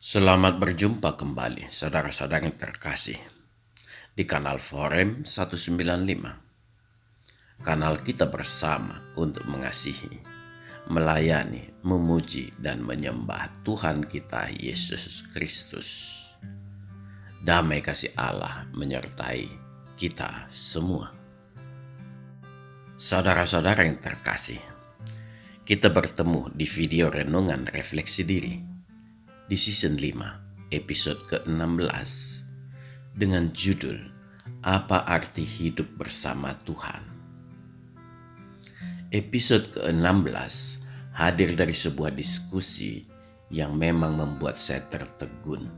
Selamat berjumpa kembali, saudara-saudara yang terkasih, di kanal Forum 195. Kanal kita bersama untuk mengasihi, melayani, memuji, dan menyembah Tuhan kita Yesus Kristus. Damai kasih Allah menyertai kita semua. Saudara-saudara yang terkasih, kita bertemu di video renungan refleksi diri di season 5, episode ke-16 dengan judul Apa Arti Hidup Bersama Tuhan. Episode ke-16 hadir dari sebuah diskusi yang memang membuat saya tertegun.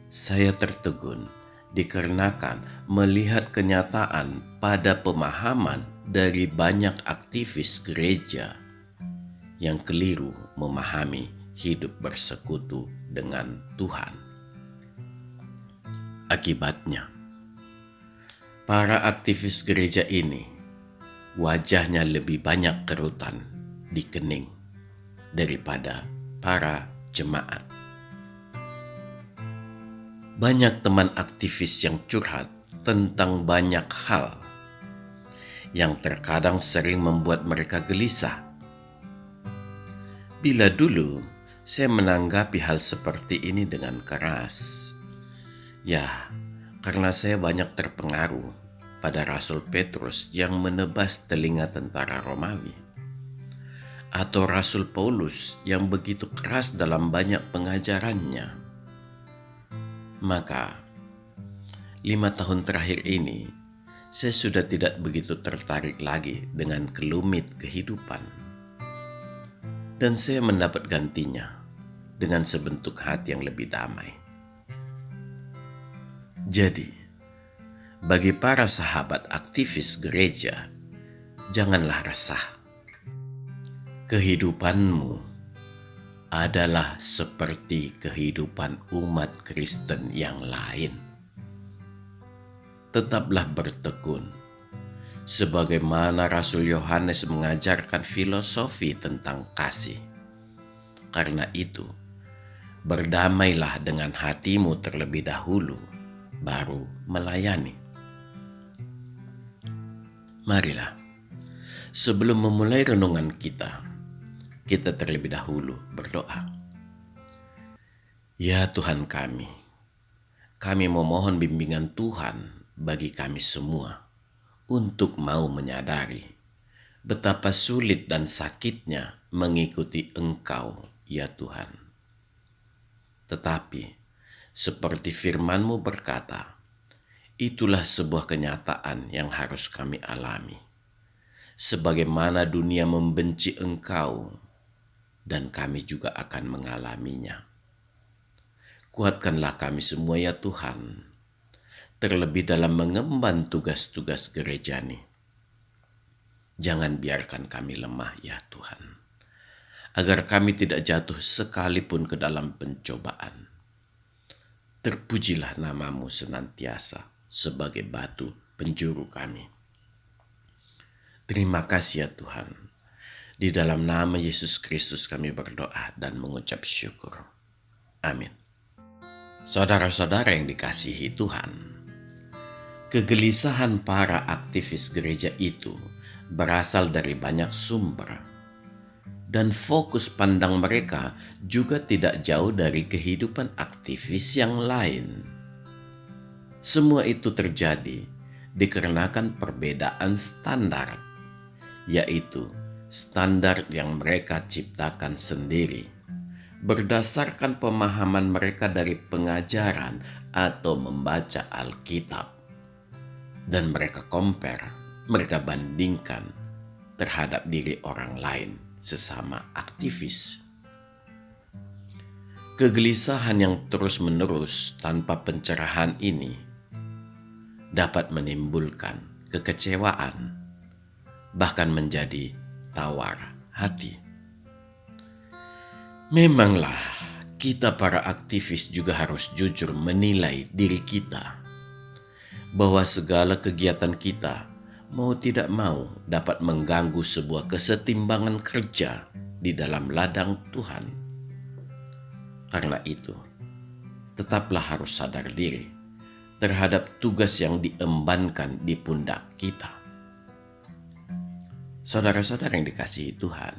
Saya tertegun dikarenakan melihat kenyataan pada pemahaman dari banyak aktivis gereja yang keliru memahami hidup bersekutu dengan Tuhan. Akibatnya, para aktivis gereja ini wajahnya lebih banyak kerutan di kening daripada para jemaat. Banyak teman aktivis yang curhat tentang banyak hal yang terkadang sering membuat mereka gelisah. Bila dulu saya menanggapi hal seperti ini dengan keras. Ya, karena saya banyak terpengaruh pada Rasul Petrus yang menebas telinga tentara Romawi. Atau Rasul Paulus yang begitu keras dalam banyak pengajarannya. Maka, 5 tahun terakhir ini, saya sudah tidak begitu tertarik lagi dengan kelumit kehidupan. Dan saya mendapat gantinya dengan sebentuk hati yang lebih damai. Jadi, bagi para sahabat aktivis gereja, janganlah resah. Kehidupanmu adalah seperti kehidupan umat Kristen yang lain. Tetaplah bertekun, sebagaimana Rasul Yohanes mengajarkan filosofi tentang kasih. Karena itu, berdamailah dengan hatimu terlebih dahulu, baru melayani. Marilah, sebelum memulai renungan kita terlebih dahulu berdoa. Ya Tuhan kami memohon bimbingan Tuhan bagi kami semua untuk mau menyadari betapa sulit dan sakitnya mengikuti Engkau, ya Tuhan. Tetapi, seperti firman-Mu berkata, itulah sebuah kenyataan yang harus kami alami. Sebagaimana dunia membenci Engkau, dan kami juga akan mengalaminya. Kuatkanlah kami semua, ya Tuhan, terlebih dalam mengemban tugas-tugas gereja ini. Jangan biarkan kami lemah, ya Tuhan, agar kami tidak jatuh sekalipun ke dalam pencobaan. Terpujilah nama-Mu senantiasa sebagai batu penjuru kami. Terima kasih ya Tuhan. Di dalam nama Yesus Kristus kami berdoa dan mengucap syukur. Amin. Saudara-saudara yang dikasihi Tuhan, kegelisahan para aktivis gereja itu berasal dari banyak sumber, dan fokus pandang mereka juga tidak jauh dari kehidupan aktivis yang lain. Semua itu terjadi dikarenakan perbedaan standar, yaitu standar yang mereka ciptakan sendiri, berdasarkan pemahaman mereka dari pengajaran atau membaca Alkitab. Dan mereka mereka bandingkan terhadap diri orang lain sesama aktivis. Kegelisahan yang terus-menerus tanpa pencerahan ini dapat menimbulkan kekecewaan, bahkan menjadi tawar hati. Memanglah kita para aktivis juga harus jujur menilai diri kita, bahwa segala kegiatan kita mau tidak mau dapat mengganggu sebuah kesetimbangan kerja di dalam ladang Tuhan. Karena itu, tetaplah harus sadar diri terhadap tugas yang diembankan di pundak kita. Saudara-saudara yang dikasihi Tuhan,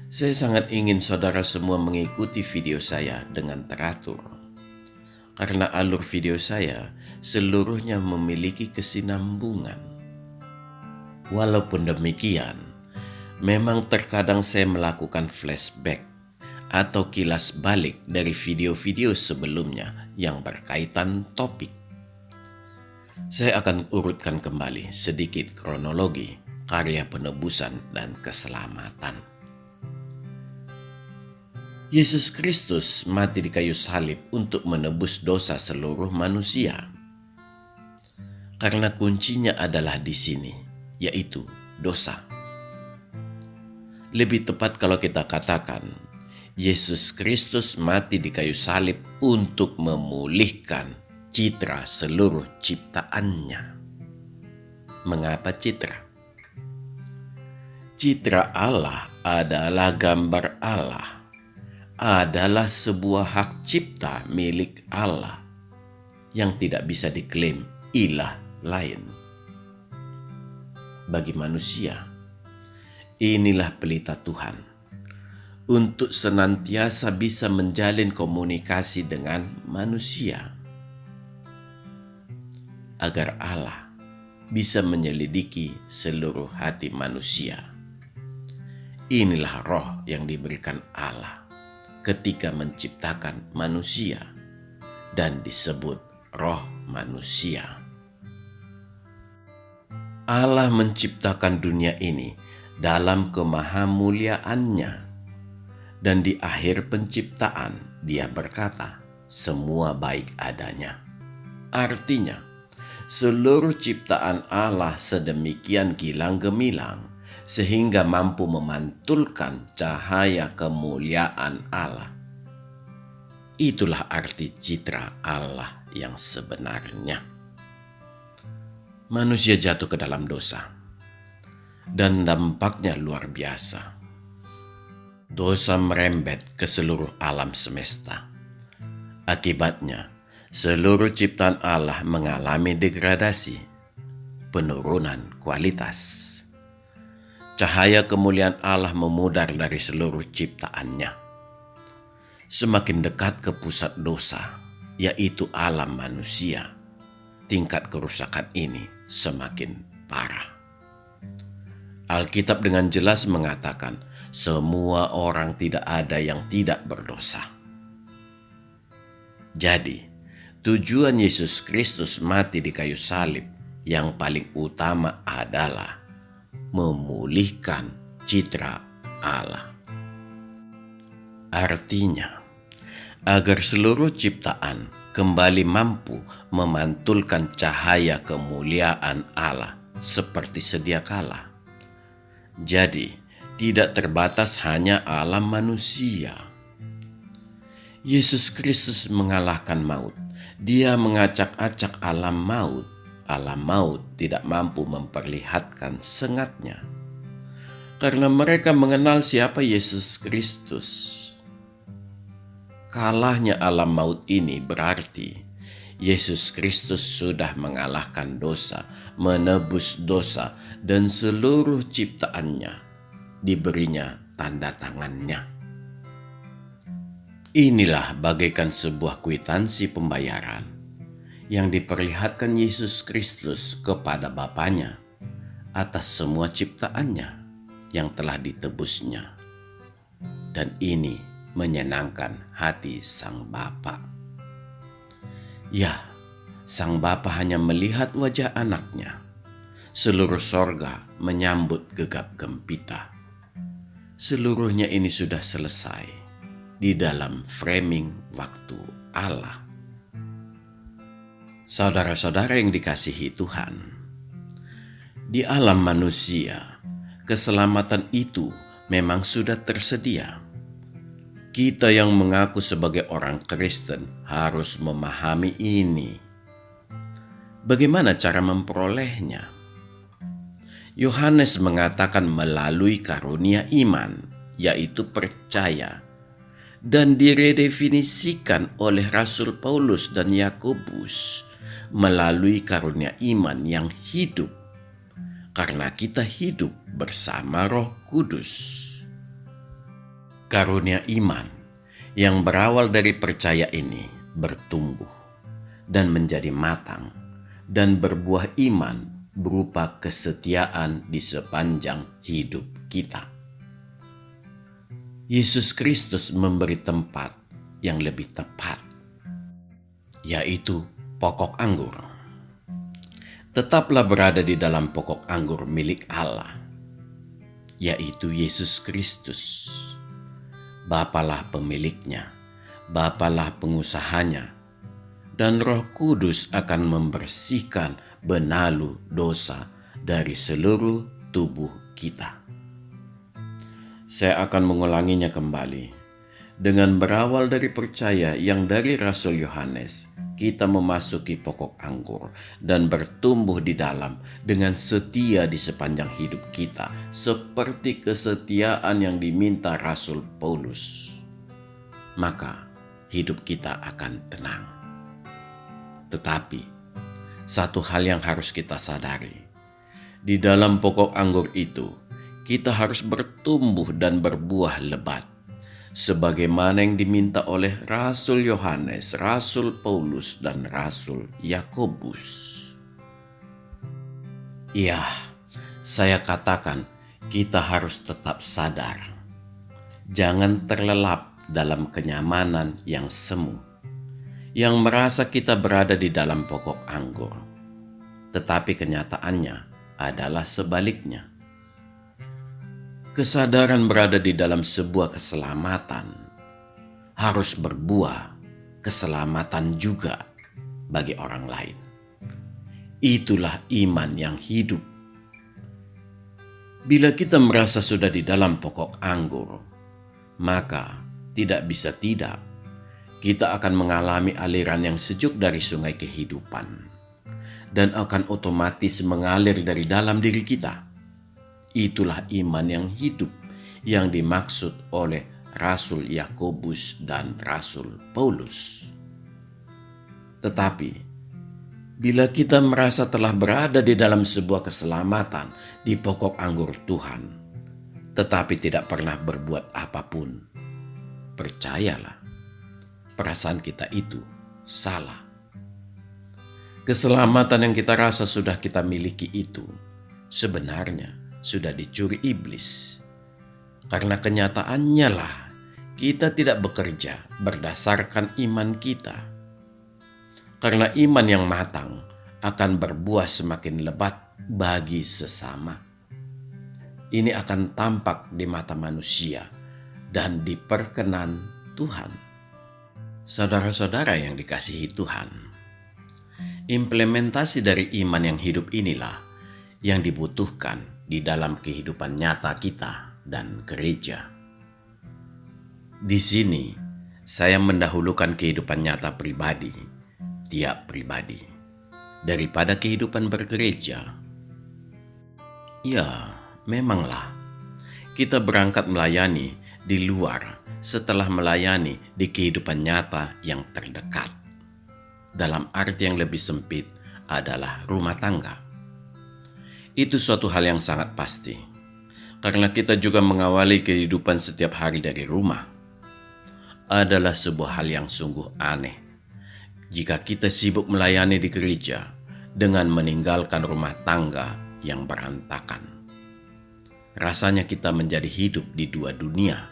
saya sangat ingin saudara semua mengikuti video saya dengan teratur. Karena alur video saya seluruhnya memiliki kesinambungan. Walaupun demikian, memang terkadang saya melakukan flashback atau kilas balik dari video-video sebelumnya yang berkaitan topik. Saya akan urutkan kembali sedikit kronologi karya penebusan dan keselamatan. Yesus Kristus mati di kayu salib untuk menebus dosa seluruh manusia. Karena kuncinya adalah di sini, yaitu dosa. Lebih tepat kalau kita katakan, Yesus Kristus mati di kayu salib untuk memulihkan citra seluruh ciptaannya. Mengapa citra? Citra Allah adalah gambar Allah, adalah sebuah hak cipta milik Allah yang tidak bisa diklaim ilah lain. Bagi manusia, inilah pelita Tuhan untuk senantiasa bisa menjalin komunikasi dengan manusia, agar Allah bisa menyelidiki seluruh hati manusia. Inilah roh yang diberikan Allah ketika menciptakan manusia dan disebut roh manusia. Allah menciptakan dunia ini dalam kemahamuliaannya, dan di akhir penciptaan Dia berkata, semua baik adanya. Artinya, seluruh ciptaan Allah sedemikian gilang gemilang sehingga mampu memantulkan cahaya kemuliaan Allah. Itulah arti citra Allah yang sebenarnya. Manusia jatuh ke dalam dosa, dan dampaknya luar biasa. Dosa merembet ke seluruh alam semesta. Akibatnya, seluruh ciptaan Allah mengalami degradasi, penurunan kualitas. Cahaya kemuliaan Allah memudar dari seluruh ciptaannya. Semakin dekat ke pusat dosa, yaitu alam manusia, tingkat kerusakan ini semakin parah. Alkitab dengan jelas mengatakan, semua orang tidak ada yang tidak berdosa. Jadi, tujuan Yesus Kristus mati di kayu salib yang paling utama adalah memulihkan citra Allah. Artinya, agar seluruh ciptaan kembali mampu memantulkan cahaya kemuliaan Allah seperti sedia kala. Jadi, tidak terbatas hanya alam manusia. Yesus Kristus mengalahkan maut. Dia mengacak-acak alam maut. Alam maut tidak mampu memperlihatkan sengatnya, karena mereka mengenal siapa Yesus Kristus. Kalahnya alam maut ini berarti Yesus Kristus sudah mengalahkan dosa, menebus dosa, dan seluruh ciptaannya diberinya tanda tangannya. Inilah bagaikan sebuah kwitansi pembayaran yang diperlihatkan Yesus Kristus kepada Bapanya atas semua ciptaannya yang telah ditebusnya. Dan ini menyenangkan hati Sang Bapa. Ya, Sang Bapa hanya melihat wajah anaknya. Seluruh sorga menyambut gegap gempita. Seluruhnya ini sudah selesai di dalam framing waktu Allah. Saudara-saudara yang dikasihi Tuhan, di alam manusia, keselamatan itu memang sudah tersedia. Kita yang mengaku sebagai orang Kristen harus memahami ini. Bagaimana cara memperolehnya? Yohanes mengatakan melalui karunia iman, yaitu percaya. dan diredefinisikan oleh Rasul Paulus dan Yakobus melalui karunia iman yang hidup, karena kita hidup bersama Roh Kudus. Karunia iman yang berawal dari percaya ini bertumbuh dan menjadi matang dan berbuah iman berupa kesetiaan di sepanjang hidup kita. Yesus Kristus memberi tempat yang lebih tepat, yaitu pokok anggur. Tetaplah berada di dalam pokok anggur milik Allah, yaitu Yesus Kristus. Bapalah pemiliknya, Bapalah pengusahanya, dan Roh Kudus akan membersihkan benalu dosa dari seluruh tubuh kita. Saya akan mengulanginya kembali. Dengan berawal dari percaya yang dari Rasul Yohanes, kita memasuki pokok anggur dan bertumbuh di dalam dengan setia di sepanjang hidup kita, seperti kesetiaan yang diminta Rasul Paulus. Maka hidup kita akan tenang. Tetapi satu hal yang harus kita sadari, di dalam pokok anggur itu kita harus bertumbuh dan berbuah lebat, sebagaimana yang diminta oleh Rasul Yohanes, Rasul Paulus, dan Rasul Yakobus. Ya, saya katakan kita harus tetap sadar. Jangan terlelap dalam kenyamanan yang semu, yang merasa kita berada di dalam pokok anggur. Tetapi kenyataannya adalah sebaliknya. Kesadaran berada di dalam sebuah keselamatan harus berbuah keselamatan juga bagi orang lain. Itulah iman yang hidup. Bila kita merasa sudah di dalam pokok anggur, maka tidak bisa tidak kita akan mengalami aliran yang sejuk dari sungai kehidupan dan akan otomatis mengalir dari dalam diri kita. Itulah iman yang hidup yang dimaksud oleh Rasul Yakobus dan Rasul Paulus. Tetapi bila kita merasa telah berada di dalam sebuah keselamatan di pokok anggur Tuhan, tetapi tidak pernah berbuat apapun, percayalah, perasaan kita itu salah. Keselamatan yang kita rasa sudah kita miliki itu sebenarnya sudah dicuri iblis. Karena kenyataannya lah kita tidak bekerja berdasarkan iman kita. Karena iman yang matang akan berbuah semakin lebat bagi sesama. Ini akan tampak di mata manusia dan diperkenan Tuhan. Saudara-saudara yang dikasihi Tuhan, implementasi dari iman yang hidup inilah yang dibutuhkan di dalam kehidupan nyata kita dan gereja. Di sini, saya mendahulukan kehidupan nyata pribadi, tiap pribadi, daripada kehidupan bergereja. Ya, memanglah, kita berangkat melayani di luar setelah melayani di kehidupan nyata yang terdekat. Dalam arti yang lebih sempit adalah rumah tangga. Itu suatu hal yang sangat pasti, karena kita juga mengawali kehidupan setiap hari dari rumah. Adalah sebuah hal yang sungguh aneh jika kita sibuk melayani di gereja dengan meninggalkan rumah tangga yang berantakan. Rasanya kita menjadi hidup di dua dunia.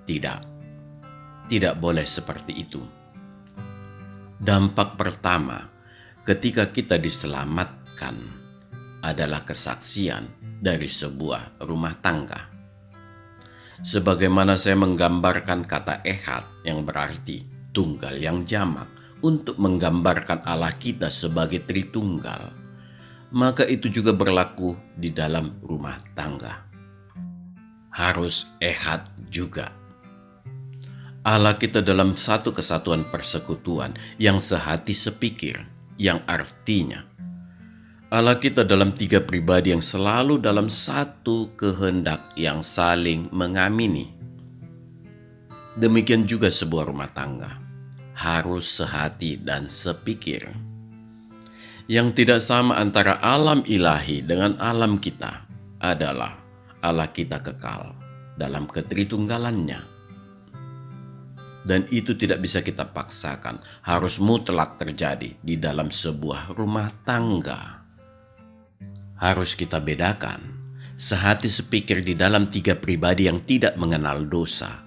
Tidak boleh seperti itu. Dampak pertama ketika kita diselamatkan adalah kesaksian dari sebuah rumah tangga. Sebagaimana saya menggambarkan kata ehad yang berarti tunggal yang jamak untuk menggambarkan Allah kita sebagai Tritunggal, maka itu juga berlaku di dalam rumah tangga. Harus ehad juga. Allah kita dalam satu kesatuan persekutuan yang sehati sepikir, yang artinya Allah kita dalam tiga pribadi yang selalu dalam satu kehendak yang saling mengamini. Demikian juga sebuah rumah tangga harus sehati dan sepikir. Yang tidak sama antara alam ilahi dengan alam kita adalah Allah kita kekal dalam ketritunggalannya. Dan itu tidak bisa kita paksakan, harus mutlak terjadi di dalam sebuah rumah tangga. Harus kita bedakan, sehati sepikir di dalam tiga pribadi yang tidak mengenal dosa,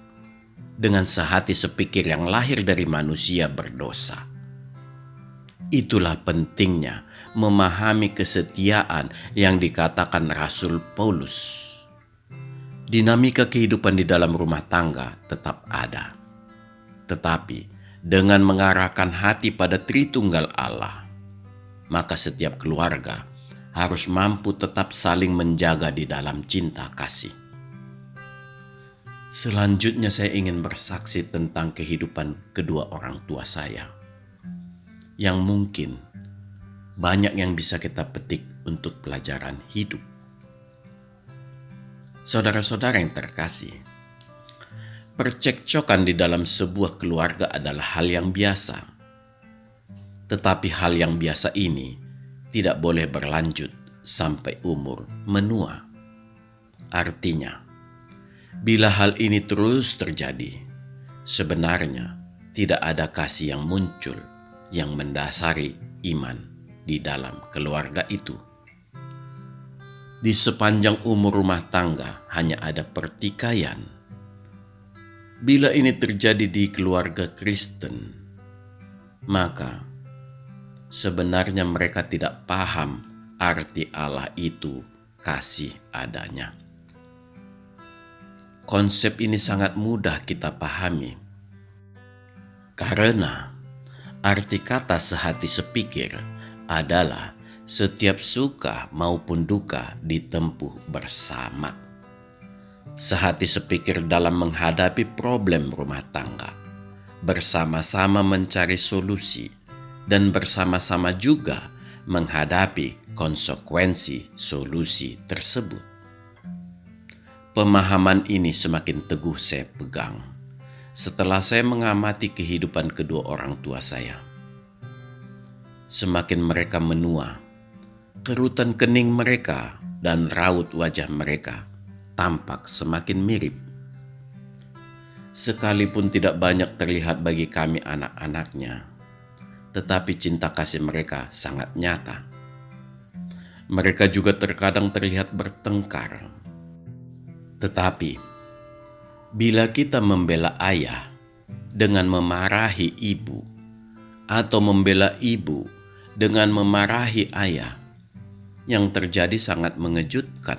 dengan sehati sepikir yang lahir dari manusia berdosa. Itulah pentingnya memahami kesetiaan yang dikatakan Rasul Paulus. Dinamika kehidupan di dalam rumah tangga tetap ada, tetapi dengan mengarahkan hati pada Tritunggal Allah, maka setiap keluarga harus mampu tetap saling menjaga di dalam cinta kasih. Selanjutnya saya ingin bersaksi tentang kehidupan kedua orang tua saya, yang mungkin banyak yang bisa kita petik untuk pelajaran hidup. Saudara-saudara yang terkasih, percekcokan di dalam sebuah keluarga adalah hal yang biasa. Tetapi hal yang biasa ini tidak boleh berlanjut sampai umur menua. Artinya, bila hal ini terus terjadi, sebenarnya tidak ada kasih yang muncul yang mendasari iman di dalam keluarga itu. Di sepanjang umur rumah tangga hanya ada pertikaian. Bila ini terjadi di keluarga Kristen, maka sebenarnya mereka tidak paham arti Allah itu kasih adanya. Konsep ini sangat mudah kita pahami, karena arti kata sehati sepikir adalah setiap suka maupun duka ditempuh bersama. Sehati sepikir dalam menghadapi problem rumah tangga, bersama-sama mencari solusi, dan bersama-sama juga menghadapi konsekuensi solusi tersebut. Pemahaman ini semakin teguh saya pegang setelah saya mengamati kehidupan kedua orang tua saya. Semakin mereka menua, kerutan kening mereka dan raut wajah mereka tampak semakin mirip. Sekalipun tidak banyak terlihat bagi kami anak-anaknya, tetapi cinta kasih mereka sangat nyata. Mereka juga terkadang terlihat bertengkar. Tetapi, bila kita membela ayah dengan memarahi ibu, atau membela ibu dengan memarahi ayah, yang terjadi sangat mengejutkan.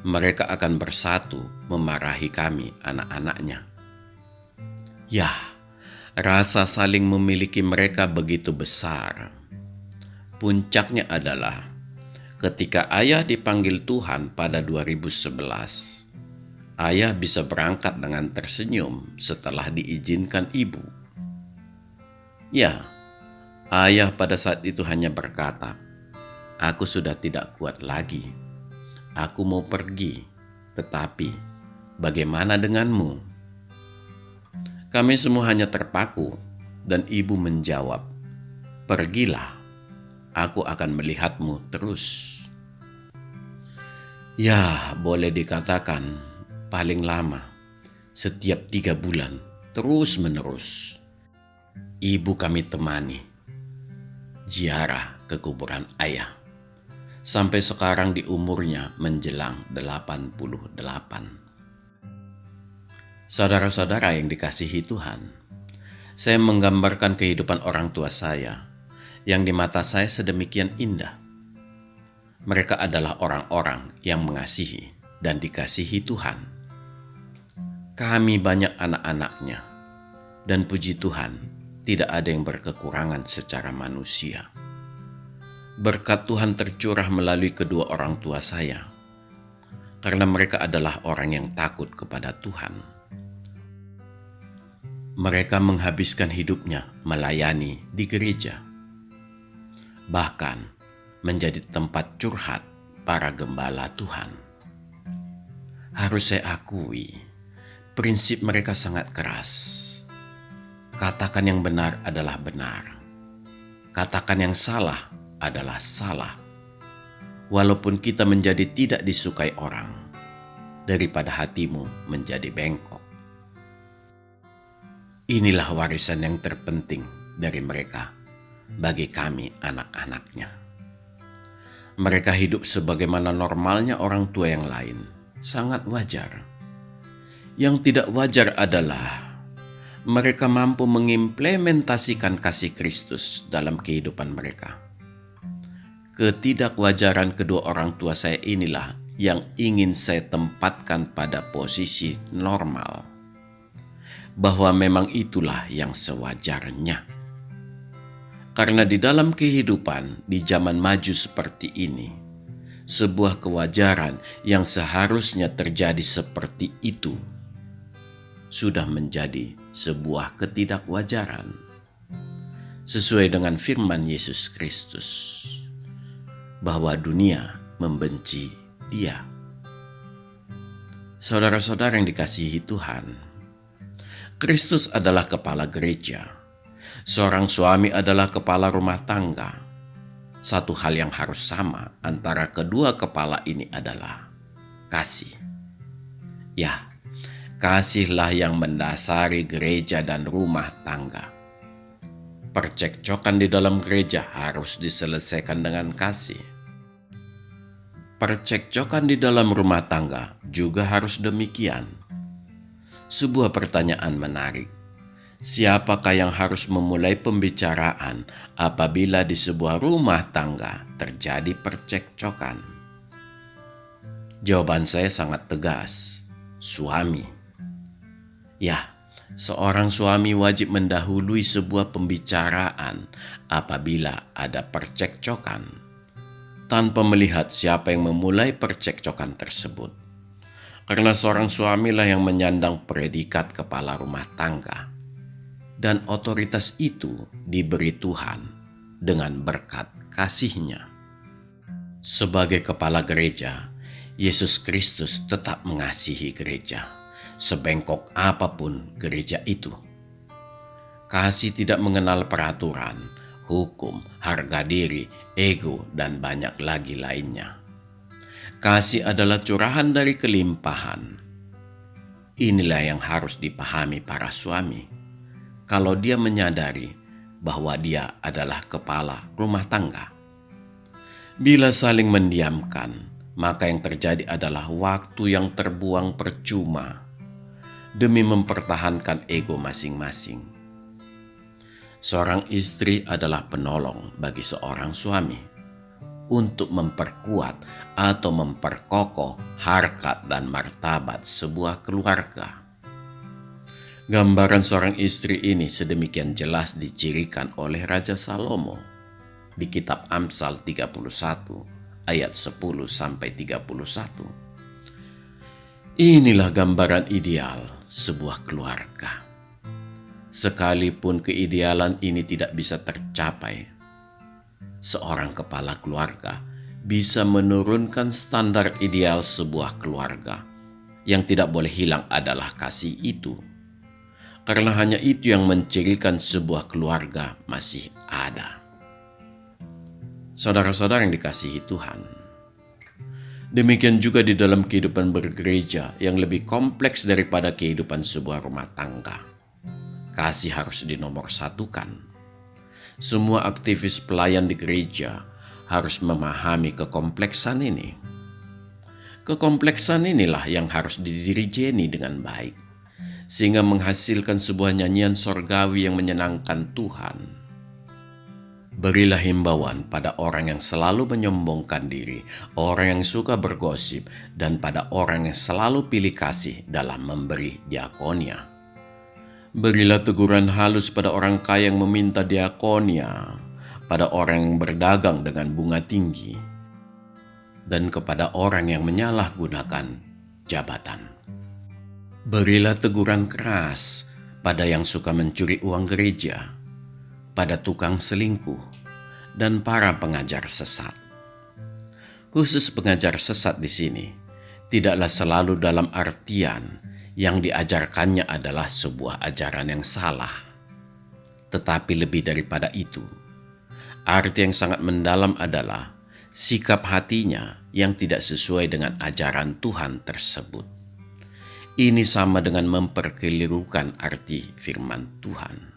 Mereka akan bersatu memarahi kami, anak-anaknya. Ya, rasa saling memiliki mereka begitu besar. Puncaknya adalah ketika ayah dipanggil Tuhan pada 2011, ayah bisa berangkat dengan tersenyum setelah diizinkan ibu. Ya, ayah pada saat itu hanya berkata, "Aku sudah tidak kuat lagi. Aku mau pergi, tetapi bagaimana denganmu?" Kami semua hanya terpaku dan ibu menjawab, "Pergilah, aku akan melihatmu terus." Ya, boleh dikatakan paling lama setiap 3 bulan terus-menerus ibu kami temani ziarah ke kuburan ayah. Sampai sekarang di umurnya menjelang 88. Saudara-saudara yang dikasihi Tuhan, saya menggambarkan kehidupan orang tua saya yang di mata saya sedemikian indah. Mereka adalah orang-orang yang mengasihi dan dikasihi Tuhan. Kami banyak anak-anaknya, dan puji Tuhan tidak ada yang berkekurangan secara manusia. Berkat Tuhan tercurah melalui kedua orang tua saya, karena mereka adalah orang yang takut kepada Tuhan. Mereka menghabiskan hidupnya melayani di gereja, bahkan menjadi tempat curhat para gembala Tuhan. Harus saya akui, Prinsip mereka sangat keras. Katakan yang benar adalah benar. Katakan yang salah adalah salah. Walaupun kita menjadi tidak disukai orang, daripada hatimu menjadi bengkok. Inilah warisan yang terpenting dari mereka bagi kami anak-anaknya. Mereka hidup sebagaimana normalnya orang tua yang lain, sangat wajar. Yang tidak wajar adalah mereka mampu mengimplementasikan kasih Kristus dalam kehidupan mereka. Ketidakwajaran kedua orang tua saya inilah yang ingin saya tempatkan pada posisi normal, bahwa memang itulah yang sewajarnya. Karena di dalam kehidupan di zaman maju seperti ini, sebuah kewajaran yang seharusnya terjadi seperti itu sudah menjadi sebuah ketidakwajaran, sesuai dengan firman Yesus Kristus bahwa dunia membenci Dia. Saudara-saudara yang dikasihi Tuhan, Kristus adalah kepala gereja. Seorang suami adalah kepala rumah tangga. Satu hal yang harus sama antara kedua kepala ini adalah kasih. Ya, kasihlah yang mendasari gereja dan rumah tangga. Percekcokan di dalam gereja harus diselesaikan dengan kasih. Percekcokan di dalam rumah tangga juga harus demikian. Sebuah pertanyaan menarik. Siapakah yang harus memulai pembicaraan apabila di sebuah rumah tangga terjadi percekcokan? Jawaban saya sangat tegas. Suami. Ya, seorang suami wajib mendahului sebuah pembicaraan apabila ada percekcokan, tanpa melihat siapa yang memulai percekcokan tersebut. Karena seorang suamilah yang menyandang predikat kepala rumah tangga, dan otoritas itu diberi Tuhan dengan berkat kasih-Nya. Sebagai kepala gereja, Yesus Kristus tetap mengasihi gereja, sebengkok apapun gereja itu. Kasih tidak mengenal peraturan, hukum, harga diri, ego, dan banyak lagi lainnya. Kasih adalah curahan dari kelimpahan. Inilah yang harus dipahami para suami, kalau dia menyadari bahwa dia adalah kepala rumah tangga. Bila saling mendiamkan, maka yang terjadi adalah waktu yang terbuang percuma demi mempertahankan ego masing-masing. Seorang istri adalah penolong bagi seorang suami untuk memperkuat atau memperkokoh harkat dan martabat sebuah keluarga. Gambaran seorang istri ini sedemikian jelas dicirikan oleh Raja Salomo di kitab Amsal 31 ayat 10 sampai 31. Inilah gambaran ideal sebuah keluarga. Sekalipun keidealan ini tidak bisa tercapai, seorang kepala keluarga bisa menurunkan standar ideal sebuah keluarga. Yang tidak boleh hilang adalah kasih itu. Karena hanya itu yang mencirikan sebuah keluarga masih ada. Saudara-saudara yang dikasihi Tuhan, demikian juga di dalam kehidupan bergereja yang lebih kompleks daripada kehidupan sebuah rumah tangga. Kasih harus dinomorsatukan. Semua aktivis pelayan di gereja harus memahami kekompleksan ini. Kekompleksan inilah yang harus didirijeni dengan baik, sehingga menghasilkan sebuah nyanyian sorgawi yang menyenangkan Tuhan. Berilah himbauan pada orang yang selalu menyombongkan diri, orang yang suka bergosip, dan pada orang yang selalu pilih kasih dalam memberi diakonia. Berilah teguran halus pada orang kaya yang meminta diakonia, pada orang yang berdagang dengan bunga tinggi, dan kepada orang yang menyalahgunakan jabatan. Berilah teguran keras pada yang suka mencuri uang gereja, pada tukang selingkuh, dan para pengajar sesat. Khusus pengajar sesat di sini tidaklah selalu dalam artian yang diajarkannya adalah sebuah ajaran yang salah. Tetapi lebih daripada itu, arti yang sangat mendalam adalah sikap hatinya yang tidak sesuai dengan ajaran Tuhan tersebut. Ini sama dengan memperkelirukan arti firman Tuhan.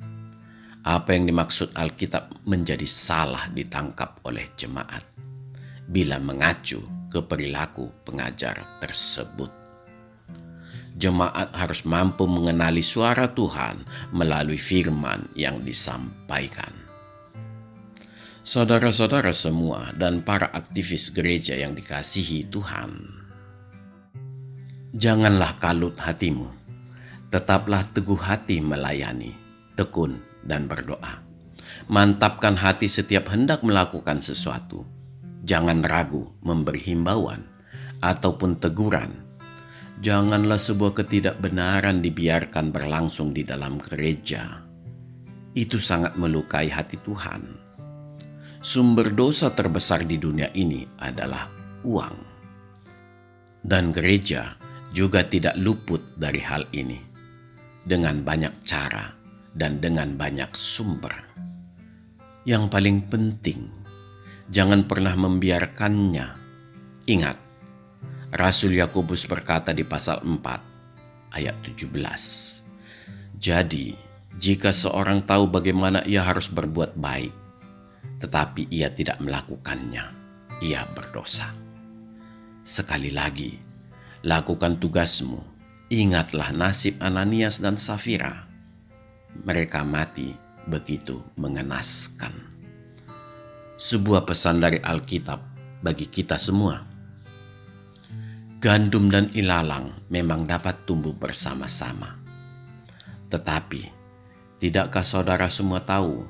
Apa yang dimaksud Alkitab menjadi salah ditangkap oleh jemaat bila mengacu ke perilaku pengajar tersebut. Jemaat harus mampu mengenali suara Tuhan melalui firman yang disampaikan. Saudara-saudara semua dan para aktivis gereja yang dikasihi Tuhan, janganlah kalut hatimu, tetaplah teguh hati melayani, tekun dan berdoa. Mantapkan hati setiap hendak melakukan sesuatu. Jangan ragu memberi himbauan ataupun teguran. Janganlah sebuah ketidakbenaran dibiarkan berlangsung di dalam gereja. Itu sangat melukai hati Tuhan. Sumber dosa terbesar di dunia ini adalah uang. Dan gereja juga tidak luput dari hal ini dengan banyak cara dan dengan banyak sumber. Yang paling penting, jangan pernah membiarkannya. Ingat, Rasul Yakobus berkata di pasal 4 ayat 17. Jadi, jika seorang tahu bagaimana ia harus berbuat baik, tetapi ia tidak melakukannya, ia berdosa. Sekali lagi, lakukan tugasmu. Ingatlah nasib Ananias dan Safira. Mereka mati begitu mengenaskan. Sebuah pesan dari Alkitab bagi kita semua. Gandum dan ilalang memang dapat tumbuh bersama-sama. Tetapi, tidakkah saudara semua tahu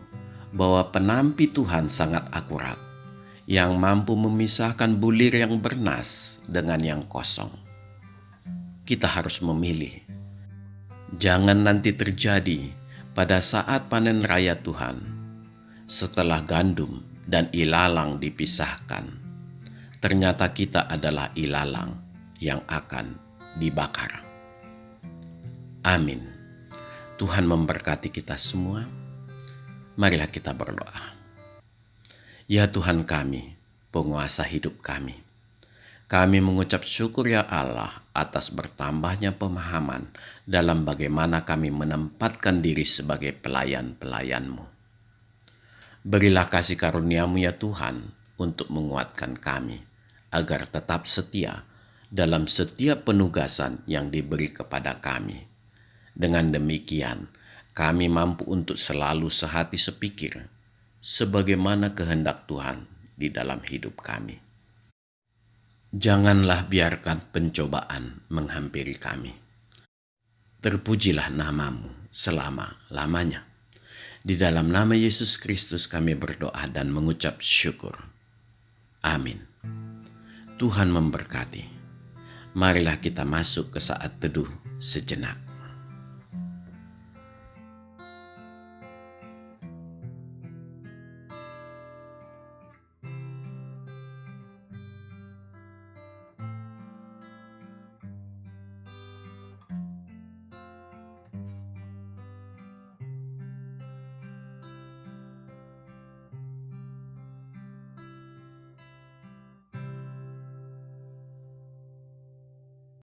bahwa penampi Tuhan sangat akurat, yang mampu memisahkan bulir yang bernas dengan yang kosong? Kita harus memilih. Jangan nanti terjadi pada saat panen raya Tuhan, setelah gandum dan ilalang dipisahkan, ternyata kita adalah ilalang yang akan dibakar. Amin. Tuhan memberkati kita semua. Marilah kita berdoa. Ya Tuhan kami, penguasa hidup kami, kami mengucap syukur ya Allah atas bertambahnya pemahaman dalam bagaimana kami menempatkan diri sebagai pelayan-pelayan-Mu. Berilah kasih karunia-Mu ya Tuhan untuk menguatkan kami agar tetap setia dalam setiap penugasan yang diberi kepada kami. Dengan demikian, kami mampu untuk selalu sehati sepikir sebagaimana kehendak Tuhan di dalam hidup kami. Janganlah biarkan pencobaan menghampiri kami. Terpujilah nama-Mu selama-lamanya. Di dalam nama Yesus Kristus kami berdoa dan mengucap syukur. Amin. Tuhan memberkati. Marilah kita masuk ke saat teduh sejenak.